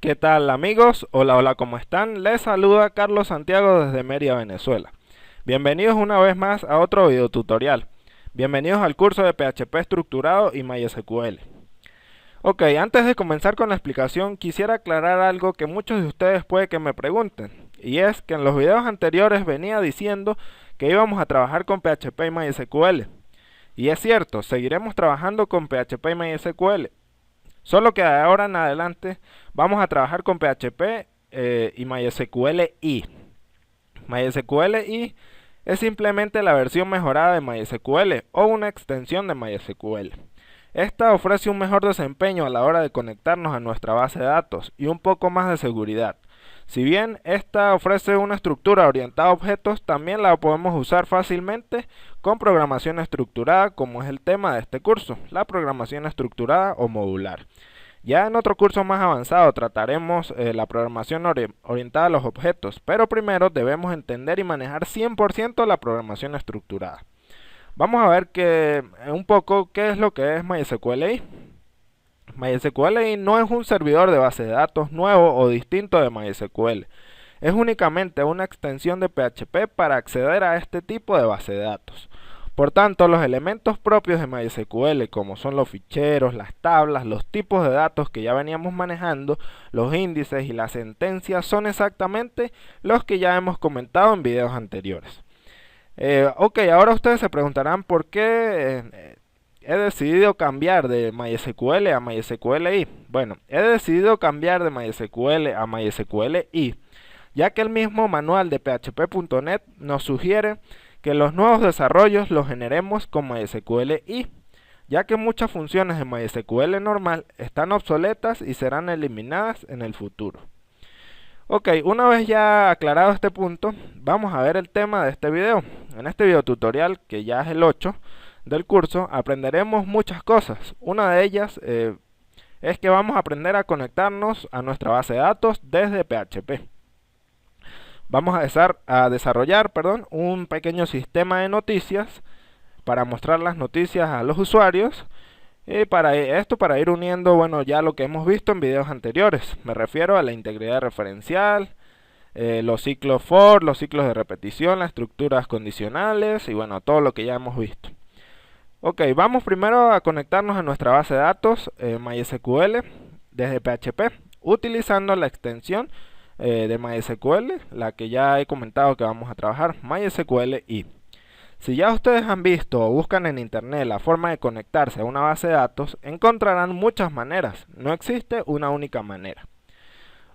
¿Qué tal amigos? Hola, hola, ¿cómo están? Les saluda Carlos Santiago desde Mérida, Venezuela. Bienvenidos una vez más a otro video tutorial. Bienvenidos al curso de PHP estructurado y MySQL. Ok, antes de comenzar con la explicación, quisiera aclarar algo que muchos de ustedes puede que me pregunten. Y es que en los videos anteriores venía diciendo que íbamos a trabajar con PHP y MySQL. Y es cierto, seguiremos trabajando con PHP y MySQL. Solo que de ahora en adelante vamos a trabajar con PHP y MySQL. MySQL es simplemente la versión mejorada de MySQL o una extensión de MySQL. Esta ofrece un mejor desempeño a la hora de conectarnos a nuestra base de datos y un poco más de seguridad. Si bien esta ofrece una estructura orientada a objetos, también la podemos usar fácilmente con programación estructurada, como es el tema de este curso, la programación estructurada o modular. Ya en otro curso más avanzado trataremos la programación orientada a los objetos, pero primero debemos entender y manejar 100% la programación estructurada. Vamos a ver un poco qué es lo que es MySQL. MySQL no es un servidor de base de datos nuevo o distinto de MySQL. Es únicamente una extensión de PHP para acceder a este tipo de base de datos. Por tanto, los elementos propios de MySQL, como son los ficheros, las tablas, los tipos de datos que ya veníamos manejando, los índices y las sentencias, son exactamente los que ya hemos comentado en videos anteriores. Ok, ahora ustedes se preguntarán por qué he decidido cambiar de MySQL a MySQL. Bueno, he decidido cambiar de MySQL a MySQL, ya que el mismo manual de php.net nos sugiere que los nuevos desarrollos los generemos con MySQL, ya que muchas funciones de MySQL normal están obsoletas y serán eliminadas en el futuro. Ok, una vez ya aclarado este punto, vamos a ver el tema de este video. En este video tutorial, que ya es el 8 del curso, aprenderemos muchas cosas. Una de ellas es que vamos a aprender a conectarnos a nuestra base de datos desde PHP. Vamos a desarrollar un pequeño sistema de noticias para mostrar las noticias a los usuarios. Y para esto, para ir uniendo, ya lo que hemos visto en videos anteriores. Me refiero a la integridad referencial, los ciclos for, los ciclos de repetición, las estructuras condicionales y todo lo que ya hemos visto. Ok, vamos primero a conectarnos a nuestra base de datos MySQL desde PHP, utilizando la extensión de MySQL, la que ya he comentado que vamos a trabajar, MySQL. Si ya ustedes han visto o buscan en internet la forma de conectarse a una base de datos, encontrarán muchas maneras, no existe una única manera.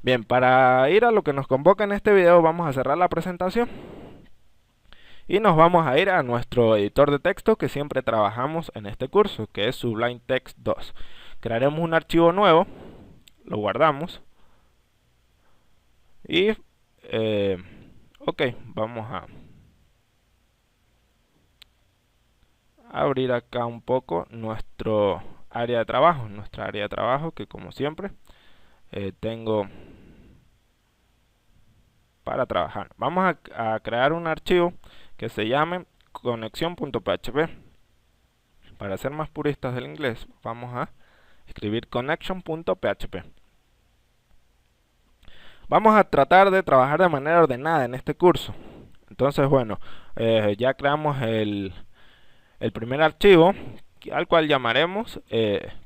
Bien, para ir a lo que nos convoca en este video, vamos a cerrar la presentación y nos vamos a ir a nuestro editor de texto que siempre trabajamos en este curso, que es Sublime Text 2. Crearemos un archivo nuevo, lo guardamos y ok, vamos a abrir acá un poco nuestro área de trabajo, nuestra área de trabajo que como siempre tengo para trabajar. Vamos a crear un archivo que se llame conexión.php. Para ser más puristas del inglés, vamos a escribir connection.php. Vamos a tratar de trabajar de manera ordenada en este curso. Entonces, ya creamos el primer archivo, al cual llamaremos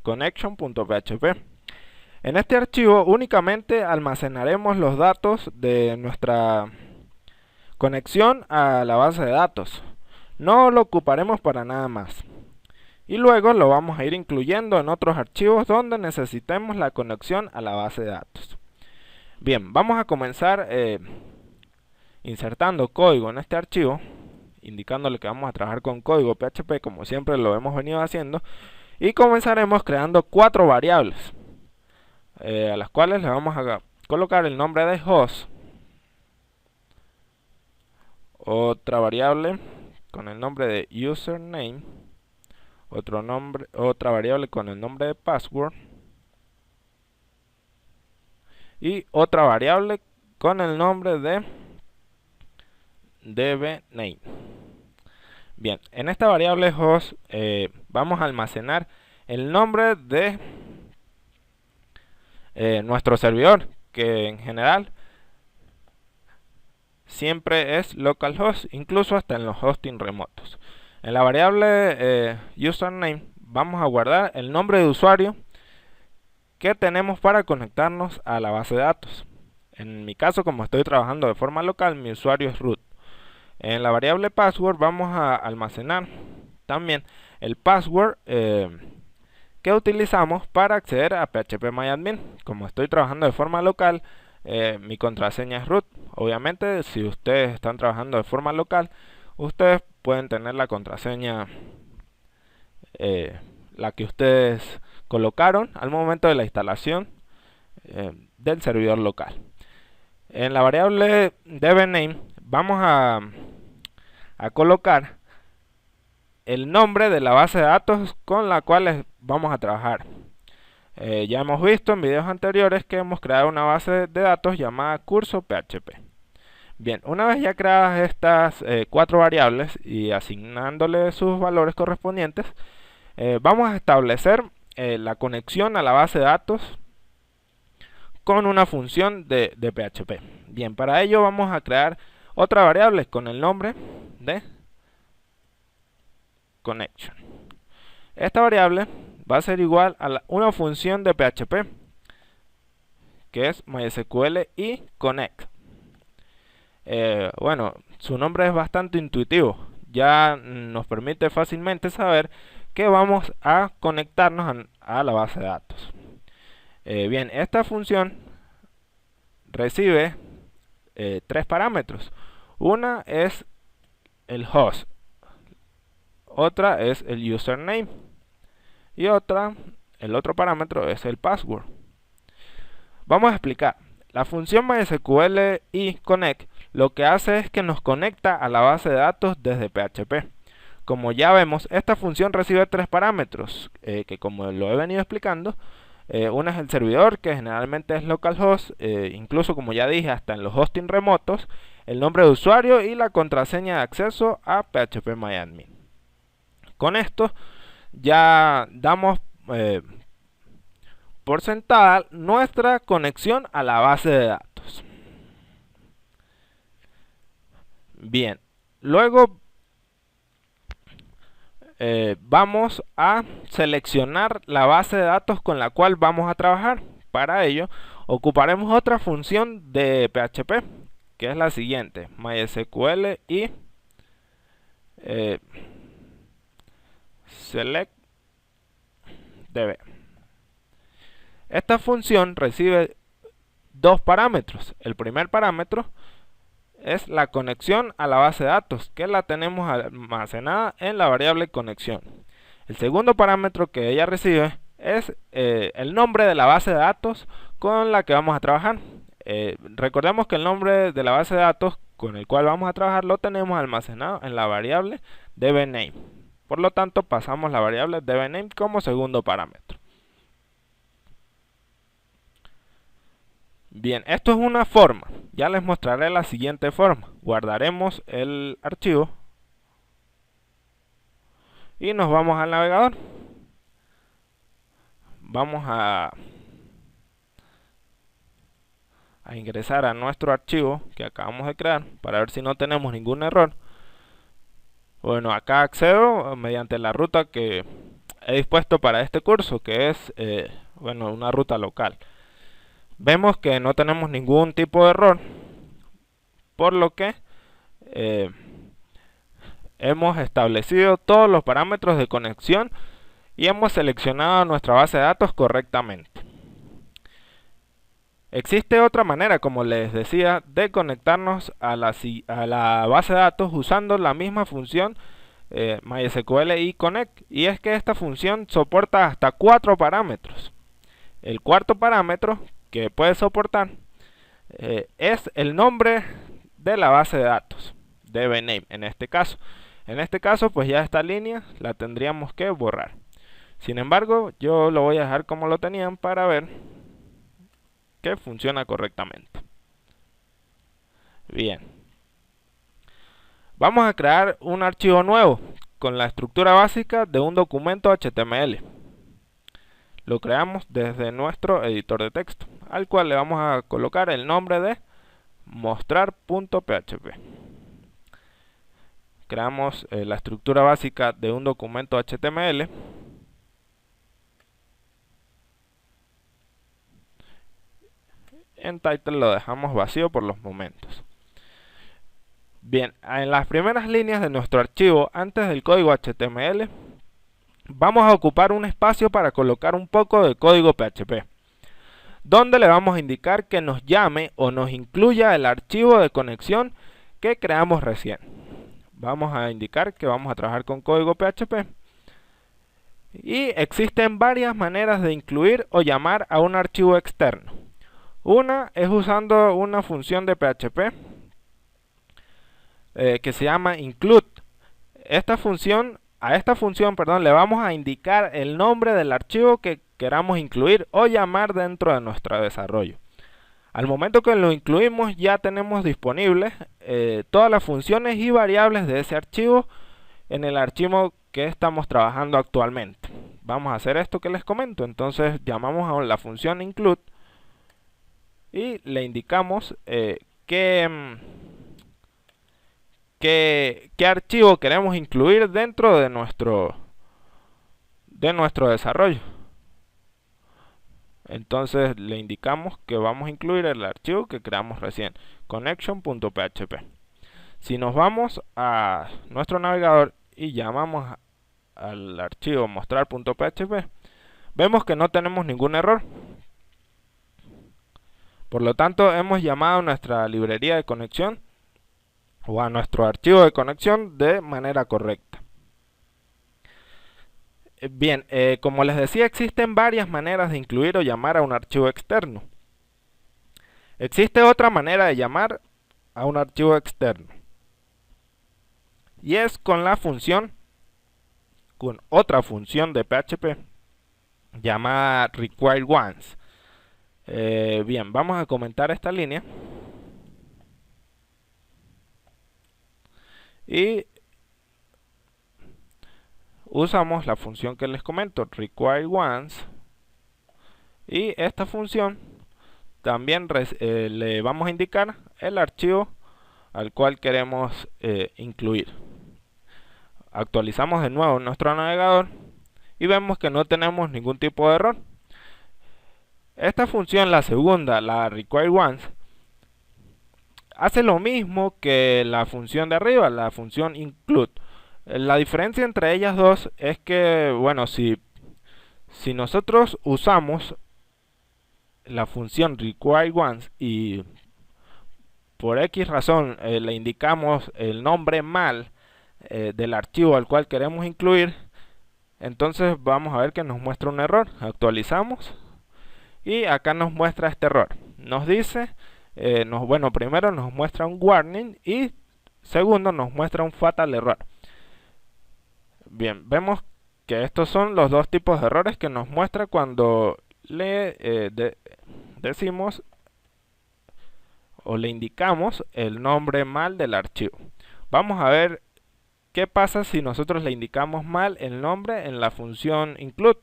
connection.php. En este archivo únicamente almacenaremos los datos de nuestra conexión a la base de datos. No lo ocuparemos para nada más. Y luego lo vamos a ir incluyendo en otros archivos donde necesitemos la conexión a la base de datos. Bien, vamos a comenzar insertando código en este archivo, indicándole que vamos a trabajar con código PHP como siempre lo hemos venido haciendo, y comenzaremos creando 4 variables a las cuales le vamos a colocar el nombre de host, otra variable con el nombre de username, otra variable con el nombre de password y otra variable con el nombre de dbName. Bien, en esta variable host vamos a almacenar el nombre de nuestro servidor, que en general siempre es localhost, incluso hasta en los hosting remotos. En la variable username vamos a guardar el nombre de usuario que tenemos para conectarnos a la base de datos. En mi caso, como estoy trabajando de forma local, mi usuario es root. En la variable password vamos a almacenar también el password que utilizamos para acceder a phpMyAdmin. Como estoy trabajando de forma local, mi contraseña es root. Obviamente, si ustedes están trabajando de forma local, ustedes pueden tener la contraseña, la que ustedes colocaron al momento de la instalación del servidor local. En la variable dbName vamos a colocar el nombre de la base de datos con la cual vamos a trabajar. Ya hemos visto en videos anteriores que hemos creado una base de datos llamada curso PHP. Bien, una vez ya creadas estas 4 variables y asignándole sus valores correspondientes, vamos a establecer la conexión a la base de datos con una función de PHP. Bien, para ello vamos a crear otra variable con el nombre de connection. Esta variable va a ser igual a una función de PHP que es MySQL y connect. Bueno, su nombre es bastante intuitivo, ya nos permite fácilmente saber que vamos a conectarnos a la base de datos. Bien, esta función recibe 3 parámetros. Una es el host, otra es el username y el otro parámetro es el password. Vamos a explicar. La función MySQL y connect lo que hace es que nos conecta a la base de datos desde PHP. Como ya vemos, esta función recibe 3 parámetros que, como lo he venido explicando, uno es el servidor, que generalmente es localhost, incluso como ya dije, hasta en los hosting remotos, el nombre de usuario y la contraseña de acceso a phpMyAdmin. Con esto ya damos por sentada nuestra conexión a la base de datos. Bien, luego vamos a seleccionar la base de datos con la cual vamos a trabajar. Para ello ocuparemos otra función de PHP, que es la siguiente: MySQL y select db. Esta función recibe 2 parámetros. El primer parámetro es la conexión a la base de datos, que la tenemos almacenada en la variable conexión. El segundo parámetro que ella recibe es el nombre de la base de datos con la que vamos a trabajar. Recordemos que el nombre de la base de datos con el cual vamos a trabajar lo tenemos almacenado en la variable dbName. Por lo tanto, pasamos la variable dbName como segundo parámetro. Bien, esto es una forma. Ya les mostraré la siguiente forma. Guardaremos el archivo y nos vamos al navegador. Vamos a ingresar a nuestro archivo que acabamos de crear para ver si no tenemos ningún error. Bueno, acá accedo mediante la ruta que he dispuesto para este curso, que es bueno, una ruta local. Vemos que no tenemos ningún tipo de error, por lo que hemos establecido todos los parámetros de conexión y hemos seleccionado nuestra base de datos correctamente. Existe otra manera, como les decía, de conectarnos a la base de datos usando la misma función MySQL y connect, y es que esta función soporta hasta 4 parámetros. El cuarto parámetro que puede soportar es el nombre de la base de datos, dbName en este caso. En este caso, pues ya esta línea la tendríamos que borrar. Sin embargo, yo lo voy a dejar como lo tenían para ver que funciona correctamente. Bien. Vamos a crear un archivo nuevo con la estructura básica de un documento HTML. lo creamos desde nuestro editor de texto, al cual le vamos a colocar el nombre de mostrar.php. Creamos la estructura básica de un documento HTML. En title lo dejamos vacío por los momentos. Bien, en las primeras líneas de nuestro archivo, antes del código HTML, vamos a ocupar un espacio para colocar un poco de código PHP, donde le vamos a indicar que nos llame o nos incluya el archivo de conexión que creamos recién. Vamos a indicar que vamos a trabajar con código PHP. Y existen varias maneras de incluir o llamar a un archivo externo. Una es usando una función de PHP que se llama include. A esta función, le vamos a indicar el nombre del archivo que queramos incluir o llamar dentro de nuestro desarrollo. Al momento que lo incluimos, ya tenemos disponibles todas las funciones y variables de ese archivo en el archivo que estamos trabajando actualmente. Vamos a hacer esto que les comento. Entonces llamamos a la función include y le indicamos qué archivo queremos incluir dentro de nuestro desarrollo. Entonces le indicamos que vamos a incluir el archivo que creamos recién, connection.php. Si nos vamos a nuestro navegador y llamamos al archivo mostrar.php, vemos que no tenemos ningún error. Por lo tanto, hemos llamado a nuestra librería de conexión o a nuestro archivo de conexión de manera correcta. Bien, como les decía, existen varias maneras de incluir o llamar a un archivo externo. Existe otra manera de llamar a un archivo externo, y es con otra función de PHP llamada require once. Bien, vamos a comentar esta línea y usamos la función que les comento, require once, y esta función también le vamos a indicar el archivo al cual queremos incluir. Actualizamos de nuevo nuestro navegador y vemos que no tenemos ningún tipo de error. Esta función, la segunda, la require once, hace lo mismo que la función de arriba, la función include. La diferencia entre ellas dos es que, bueno, si nosotros usamos la función require once y por X razón le indicamos el nombre mal del archivo al cual queremos incluir, entonces vamos a ver que nos muestra un error. Actualizamos y acá nos muestra este error. Nos dice, primero nos muestra un warning y segundo nos muestra un fatal error. Bien, vemos que estos son los dos tipos de errores que nos muestra cuando le decimos o le indicamos el nombre mal del archivo. Vamos a ver qué pasa si nosotros le indicamos mal el nombre en la función include.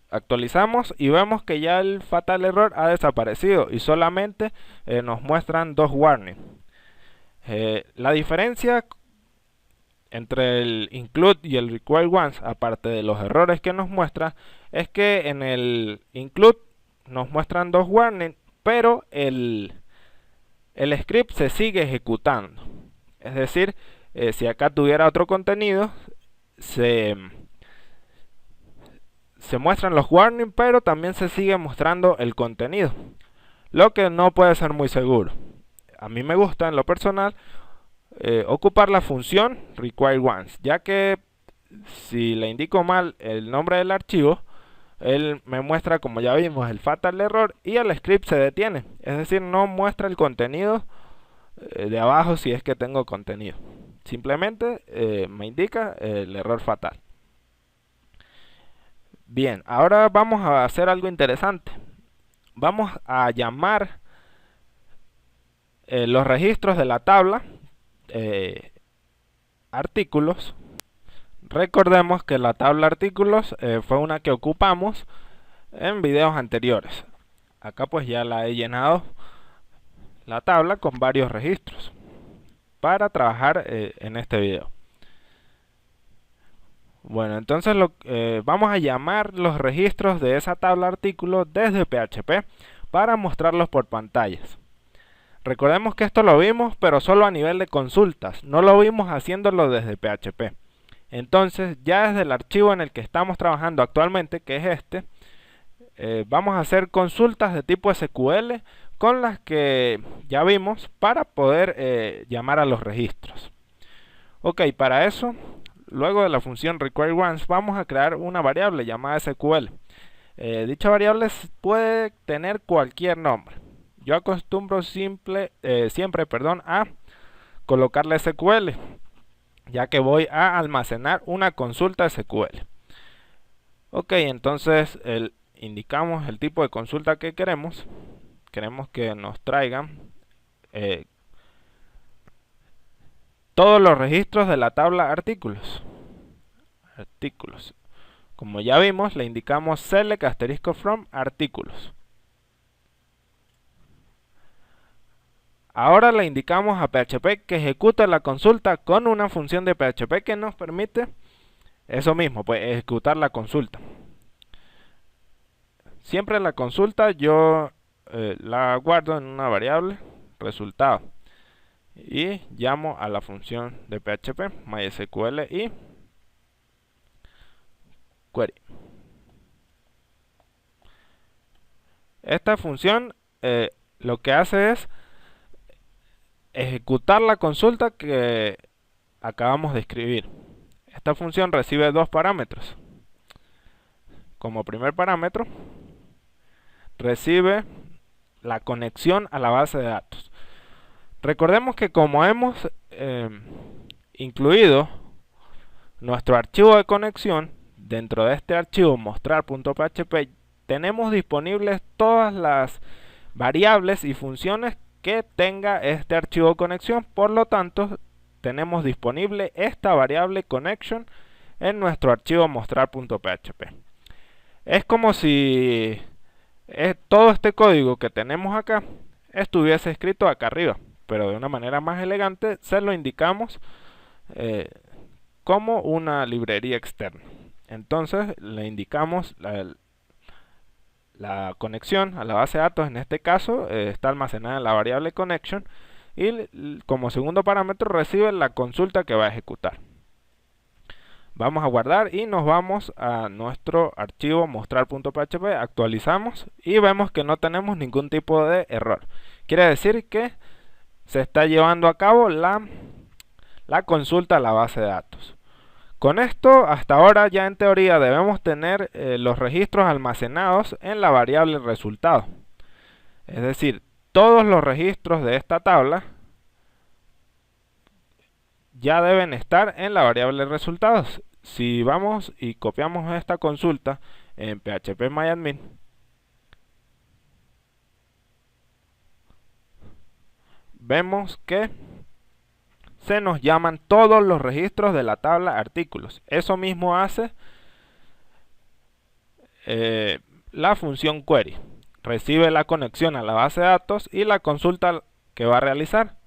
Actualizamos y vemos que ya el fatal error ha desaparecido y solamente nos muestran dos warnings. La diferencia entre el include y el require once, aparte de los errores que nos muestra, es que en el include nos muestran dos warnings, pero el script se sigue ejecutando. Es decir, si acá tuviera otro contenido, se muestran los warnings, pero también se sigue mostrando el contenido, lo que no puede ser muy seguro. A mí me gusta, en lo personal, ocupar la función require once, ya que si le indico mal el nombre del archivo, él me muestra, como ya vimos, el fatal error y el script se detiene. Es decir, no muestra el contenido de abajo si es que tengo contenido. Simplemente me indica el error fatal. Bien, ahora vamos a hacer algo interesante. Vamos a llamar los registros de la tabla artículos, Recordemos que la tabla artículos fue una que ocupamos en videos anteriores. Acá pues ya la he llenado la tabla con varios registros para trabajar en este video. Bueno, entonces vamos a llamar los registros de esa tabla artículo desde PHP para mostrarlos por pantallas. Recordemos que esto lo vimos, pero solo a nivel de consultas, no lo vimos haciéndolo desde PHP. Entonces, ya desde el archivo en el que estamos trabajando actualmente, que es este, vamos a hacer consultas de tipo SQL con las que ya vimos para poder llamar a los registros. Ok, para eso, luego de la función require_once, vamos a crear una variable llamada SQL. Dicha variable puede tener cualquier nombre. Yo acostumbro siempre a colocarle SQL, ya que voy a almacenar una consulta SQL. Ok, entonces indicamos el tipo de consulta que queremos. Queremos que nos traigan todos los registros de la tabla artículos. Como ya vimos, le indicamos select *from artículos. Ahora le indicamos a PHP que ejecute la consulta con una función de PHP que nos permite eso mismo, pues ejecutar la consulta. Siempre la consulta yo la guardo en una variable resultado y llamo a la función de PHP MySQL y query. Esta función lo que hace es ejecutar la consulta que acabamos de escribir. Esta función recibe dos parámetros. Como primer parámetro, recibe la conexión a la base de datos. Recordemos que como hemos incluido nuestro archivo de conexión dentro de este archivo mostrar.php, tenemos disponibles todas las variables y funciones que tenga este archivo de conexión. Por lo tanto, tenemos disponible esta variable connection en nuestro archivo mostrar.php. Es como si todo este código que tenemos acá estuviese escrito acá arriba, pero de una manera más elegante se lo indicamos como una librería externa. Entonces le indicamos la conexión a la base de datos. En este caso está almacenada en la variable connection y como segundo parámetro recibe la consulta que va a ejecutar. Vamos a guardar y nos vamos a nuestro archivo mostrar.php, actualizamos y vemos que no tenemos ningún tipo de error. Quiere decir que se está llevando a cabo la consulta a la base de datos. Con esto, hasta ahora ya en teoría debemos tener los registros almacenados en la variable resultado. Es decir, todos los registros de esta tabla ya deben estar en la variable resultados. Si vamos y copiamos esta consulta en phpMyAdmin, vemos que se nos llaman todos los registros de la tabla artículos. Eso mismo hace la función query. Recibe la conexión a la base de datos y la consulta que va a realizar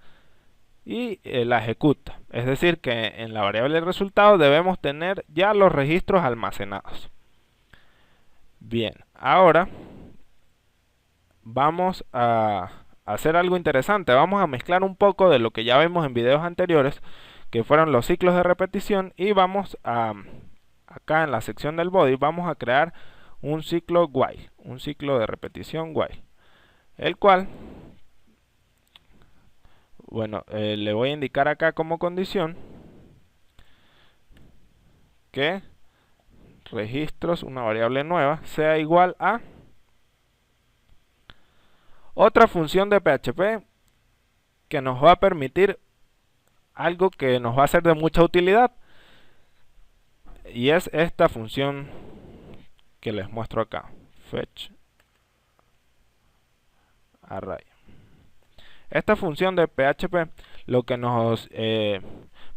y la ejecuta. Es decir, que en la variable resultado debemos tener ya los registros almacenados. Bien, ahora vamos a hacer algo interesante. Vamos a mezclar un poco de lo que ya vimos en videos anteriores, que fueron los ciclos de repetición, y vamos a, acá en la sección del body, vamos a crear un ciclo while, un ciclo de repetición while, el cual, bueno, le voy a indicar acá como condición que registros, una variable nueva, sea igual a otra función de PHP que nos va a permitir algo que nos va a ser de mucha utilidad, y es esta función que les muestro acá, fetch array. Esta función de PHP lo que nos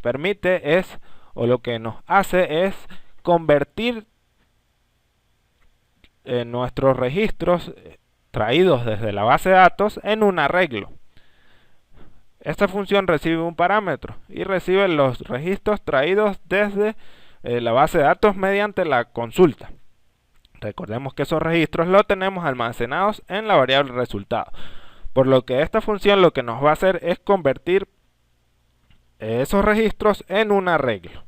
permite es o lo que nos hace es convertir nuestros registros traídos desde la base de datos en un arreglo. Esta función recibe un parámetro y recibe los registros traídos desde la base de datos mediante la consulta. Recordemos que esos registros los tenemos almacenados en la variable resultado, por lo que esta función lo que nos va a hacer es convertir esos registros en un arreglo,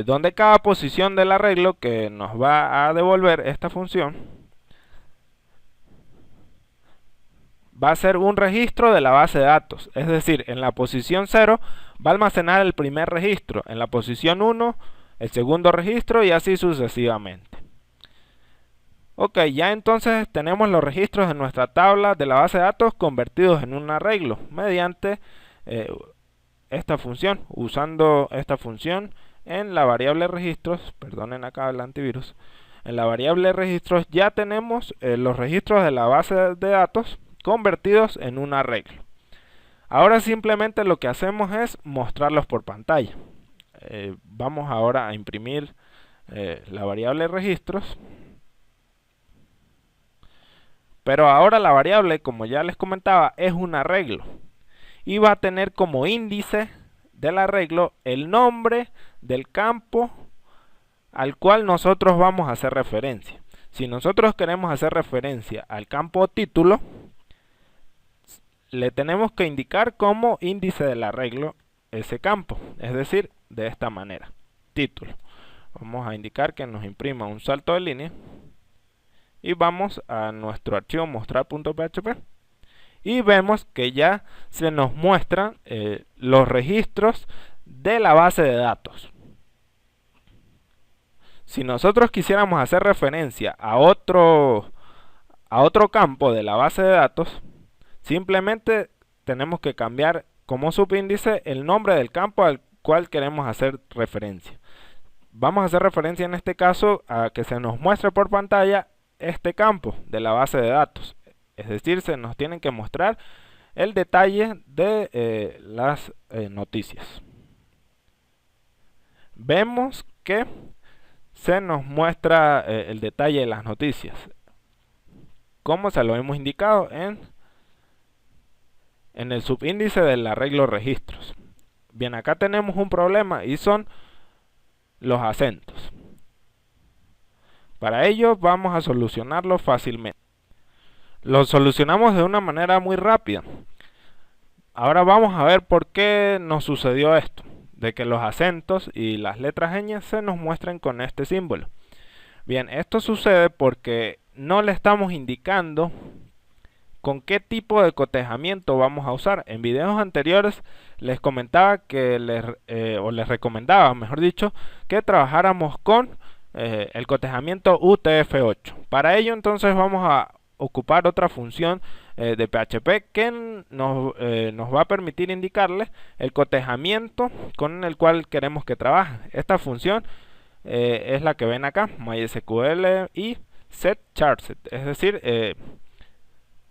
donde cada posición del arreglo que nos va a devolver esta función va a ser un registro de la base de datos. Es decir, en la posición 0 va a almacenar el primer registro, en la posición 1 el segundo registro y así sucesivamente. Ok, ya entonces tenemos los registros de nuestra tabla de la base de datos convertidos en un arreglo mediante esta función, usando esta función en la variable registros. Perdonen acá el antivirus. En la variable registros ya tenemos los registros de la base de datos convertidos en un arreglo. Ahora simplemente lo que hacemos es mostrarlos por pantalla. Vamos ahora a imprimir la variable registros, pero ahora la variable, como ya les comentaba, es un arreglo y va a tener como índice del arreglo el nombre del campo al cual nosotros vamos a hacer referencia. Si nosotros queremos hacer referencia al campo título, le tenemos que indicar como índice del arreglo ese campo, es decir, de esta manera, título. Vamos a indicar que nos imprima un salto de línea y vamos a nuestro archivo mostrar.php y vemos que ya se nos muestran los registros de la base de datos. Si nosotros quisiéramos hacer referencia a otro campo de la base de datos, simplemente tenemos que cambiar como subíndice el nombre del campo al cual queremos hacer referencia. Vamos a hacer referencia en este caso a que se nos muestre por pantalla este campo de la base de datos. Es decir, se nos tienen que mostrar el detalle de las noticias. Vemos que se nos muestra el detalle de las noticias, como se lo hemos indicado en el subíndice del arreglo registros. Bien, acá tenemos un problema y son los acentos. Para ello vamos a solucionarlo fácilmente. Lo solucionamos de una manera muy rápida. Ahora vamos a ver por qué nos sucedió esto, de que los acentos y las letras ñ se nos muestren con este símbolo. Bien, esto sucede porque no le estamos indicando con qué tipo de cotejamiento vamos a usar. En videos anteriores les comentaba que les recomendaba, mejor dicho, que trabajáramos con el cotejamiento UTF-8. Para ello entonces vamos a ocupar otra función de PHP que nos va a permitir indicarle el cotejamiento con el cual queremos que trabaje. Esta función es la que ven acá, MySQL y setCharset, es decir,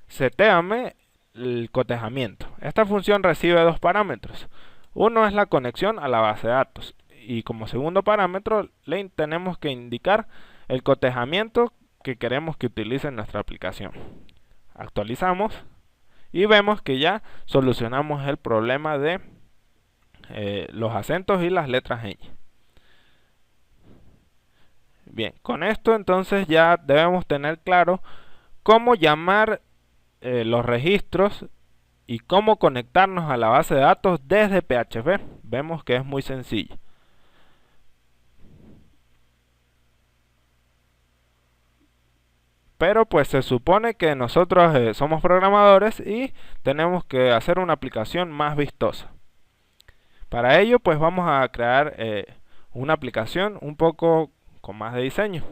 setéame el cotejamiento. Esta función recibe dos parámetros. Uno es la conexión a la base de datos y como segundo parámetro le tenemos que indicar el cotejamiento que queremos que utilice en nuestra aplicación. Actualizamos y vemos que ya solucionamos el problema de los acentos y las letras ñ. Bien, con esto entonces ya debemos tener claro cómo llamar los registros y cómo conectarnos a la base de datos desde PHP. Vemos que es muy sencillo. Pero pues se supone que nosotros somos programadores y tenemos que hacer una aplicación más vistosa. Para ello pues vamos a crear una aplicación un poco con más de diseño.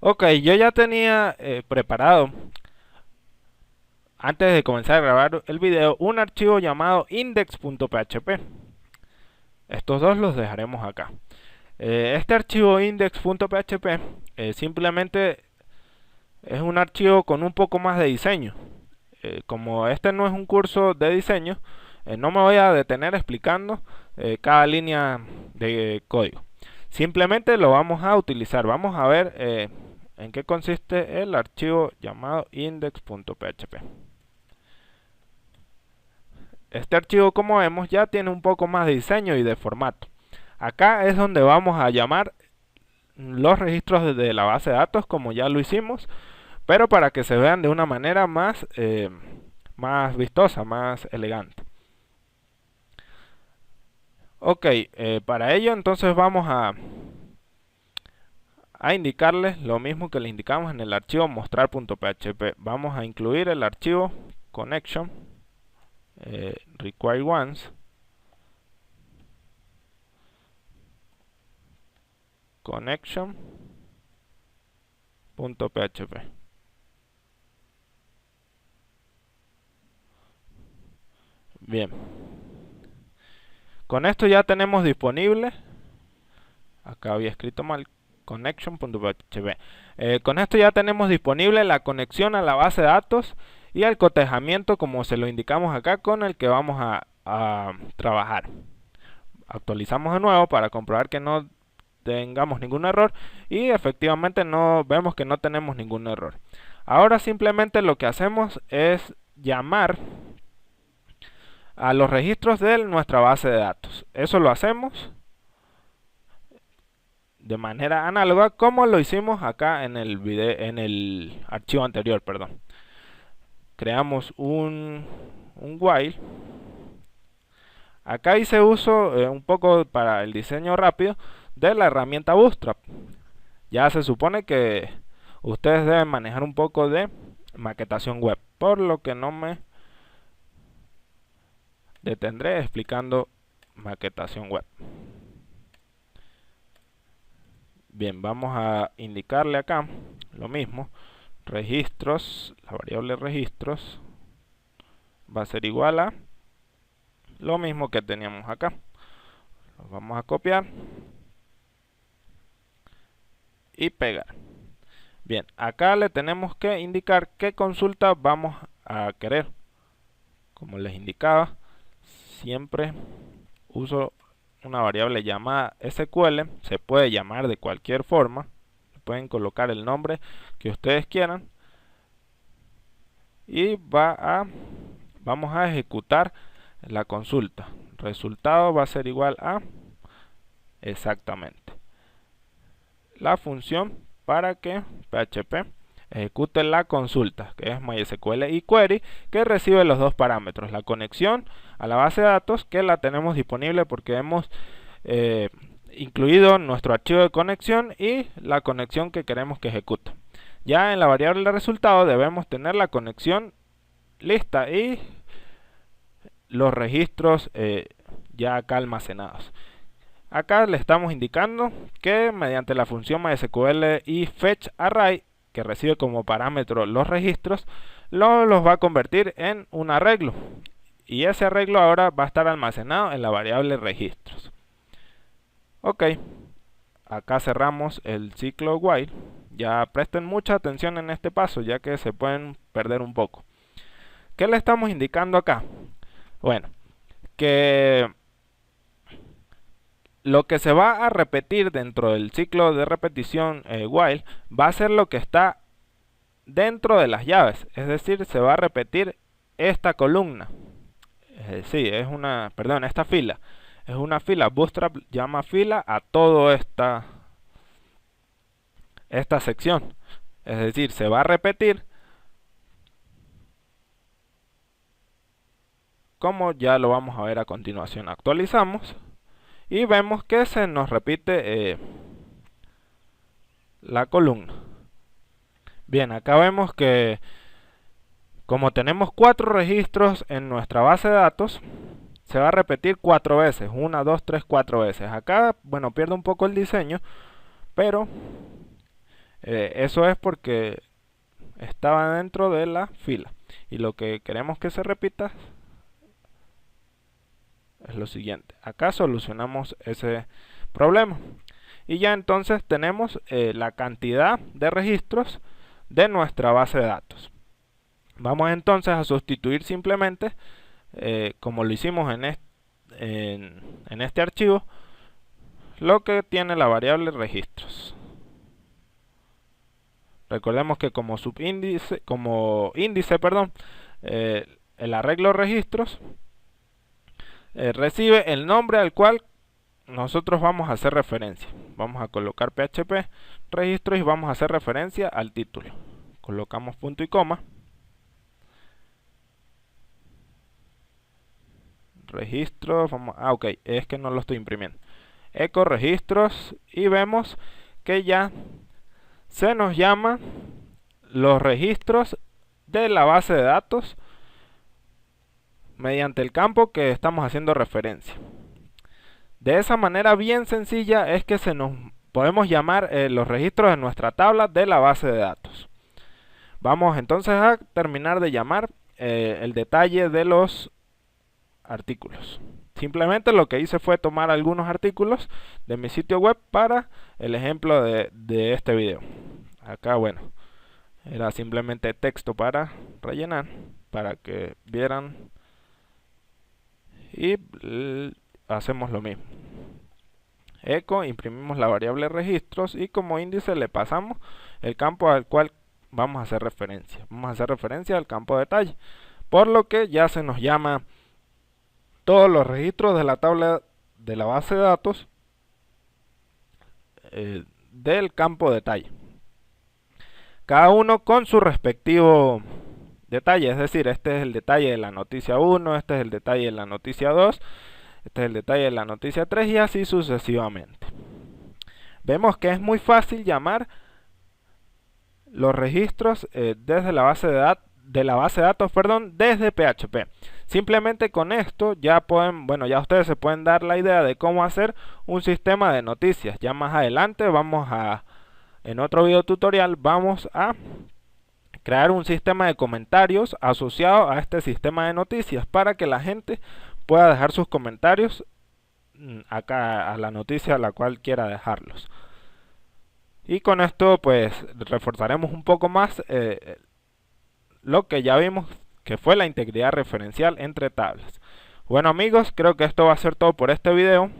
Ok, yo ya tenía preparado, antes de comenzar a grabar el video, un archivo llamado index.php. Estos dos los dejaremos acá. Este archivo index.php simplemente es un archivo con un poco más de diseño. como este no es un curso de diseño, no me voy a detener explicando cada línea de código. Simplemente lo vamos a utilizar. Vamos a ver en qué consiste el archivo llamado index.php. Este archivo, como vemos, ya tiene un poco más de diseño y de formato. Acá es donde vamos a llamar los registros de la base de datos, como ya lo hicimos, pero para que se vean de una manera más vistosa, más elegante. Ok, para ello entonces vamos a indicarles lo mismo que le indicamos en el archivo mostrar.php. Vamos a incluir el archivo connection require once connection.php. Bien, con esto ya tenemos disponible, acá había escrito mal, connection.php. Con esto ya tenemos disponible la conexión a la base de datos y el cotejamiento, como se lo indicamos acá, con el que vamos a trabajar. Actualizamos de nuevo para comprobar que no tengamos ningún error, y efectivamente vemos que no tenemos ningún error. Ahora simplemente lo que hacemos es llamar a los registros de nuestra base de datos. Eso lo hacemos de manera análoga como lo hicimos acá en el archivo anterior, perdón. Creamos un while. Acá hice uso un poco para el diseño rápido de la herramienta Bootstrap. Ya se supone que ustedes deben manejar un poco de maquetación web, por lo que no me detendré explicando maquetación web. Bien, vamos a indicarle acá lo mismo. Registros, la variable registros va a ser igual a lo mismo que teníamos acá. Lo vamos a copiar y pegar. Bien, acá le tenemos que indicar qué consulta vamos a querer. Como les indicaba, siempre uso una variable llamada SQL. Se puede llamar de cualquier forma. Pueden colocar el nombre que ustedes quieran. Y vamos a ejecutar la consulta. Resultado va a ser igual a exactamente la función para que PHP ejecute la consulta, que es MySQL y query, que recibe los dos parámetros: la conexión a la base de datos, que la tenemos disponible porque hemos incluido nuestro archivo de conexión, y la conexión que queremos que ejecute. Ya en la variable de resultado debemos tener la conexión lista y los registros ya acá almacenados. Acá le estamos indicando que mediante la función MySQL y fetchArray, que recibe como parámetro los registros, los va a convertir en un arreglo, y ese arreglo ahora va a estar almacenado en la variable registros. Ok, acá cerramos el ciclo while. Ya presten mucha atención en este paso, ya que se pueden perder un poco. ¿Qué le estamos indicando acá? Bueno, que lo que se va a repetir dentro del ciclo de repetición while va a ser lo que está dentro de las llaves, es decir, se va a repetir esta columna. Sí, esta fila. Es una fila. Bootstrap llama fila a toda esta sección. Es decir, se va a repetir, como ya lo vamos a ver a continuación. Actualizamos y vemos que se nos repite la columna. Bien, acá vemos que como tenemos 4 registros en nuestra base de datos, se va a repetir 4 veces. 1, 2, 3, 4 veces. Acá, bueno, pierde un poco el diseño, pero eso es porque estaba dentro de la fila. Y lo que queremos que se repita es lo siguiente. Acá solucionamos ese problema. Y ya entonces tenemos la cantidad de registros de nuestra base de datos. Vamos entonces a sustituir simplemente, como lo hicimos en este archivo, lo que tiene la variable registros. Recordemos que como índice, el arreglo registros recibe el nombre al cual nosotros vamos a hacer referencia. Vamos a colocar PHP registros y vamos a hacer referencia al título. Colocamos punto y coma. Registros, ok, es que no lo estoy imprimiendo. Eco registros y vemos que ya se nos llama los registros de la base de datos mediante el campo que estamos haciendo referencia. De esa manera bien sencilla es que podemos llamar los registros de nuestra tabla de la base de datos. Vamos entonces a terminar de llamar el detalle de los artículos. Simplemente lo que hice fue tomar algunos artículos de mi sitio web para el ejemplo de este video. Acá, bueno, era simplemente texto para rellenar, para que vieran, y hacemos lo mismo. Eco, imprimimos la variable registros y como índice le pasamos el campo al cual vamos a hacer referencia. Vamos a hacer referencia al campo detalle, por lo que ya se nos llama todos los registros de la tabla de la base de datos del campo detalle, cada uno con su respectivo detalle, es decir, este es el detalle de la noticia 1, este es el detalle de la noticia 2, este es el detalle de la noticia 3 y así sucesivamente. Vemos que es muy fácil llamar los registros desde la base de datos, desde PHP. Simplemente con esto ya ya ustedes se pueden dar la idea de cómo hacer un sistema de noticias. Ya más adelante en otro video tutorial vamos a crear un sistema de comentarios asociado a este sistema de noticias para que la gente pueda dejar sus comentarios acá a la noticia a la cual quiera dejarlos. Y con esto pues reforzaremos un poco más lo que ya vimos, que fue la integridad referencial entre tablas. Bueno amigos, creo que esto va a ser todo por este video.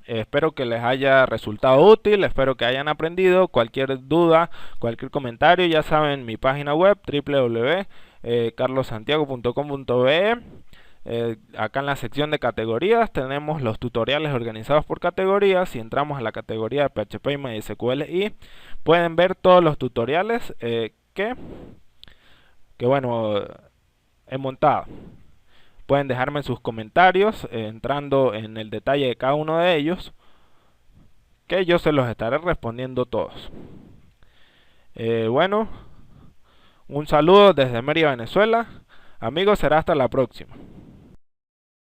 Espero que les haya resultado útil, espero que hayan aprendido. Cualquier duda, cualquier comentario, ya saben, mi página web www.carlosantiago.com.be. Acá en la sección de categorías tenemos los tutoriales organizados por categorías. Si entramos a la categoría de PHP y MySQL pueden ver todos los tutoriales que bueno, he montado. Pueden dejarme sus comentarios entrando en el detalle de cada uno de ellos, que yo se los estaré respondiendo todos. Bueno, un saludo desde Mérida, Venezuela. Amigos, será hasta la próxima.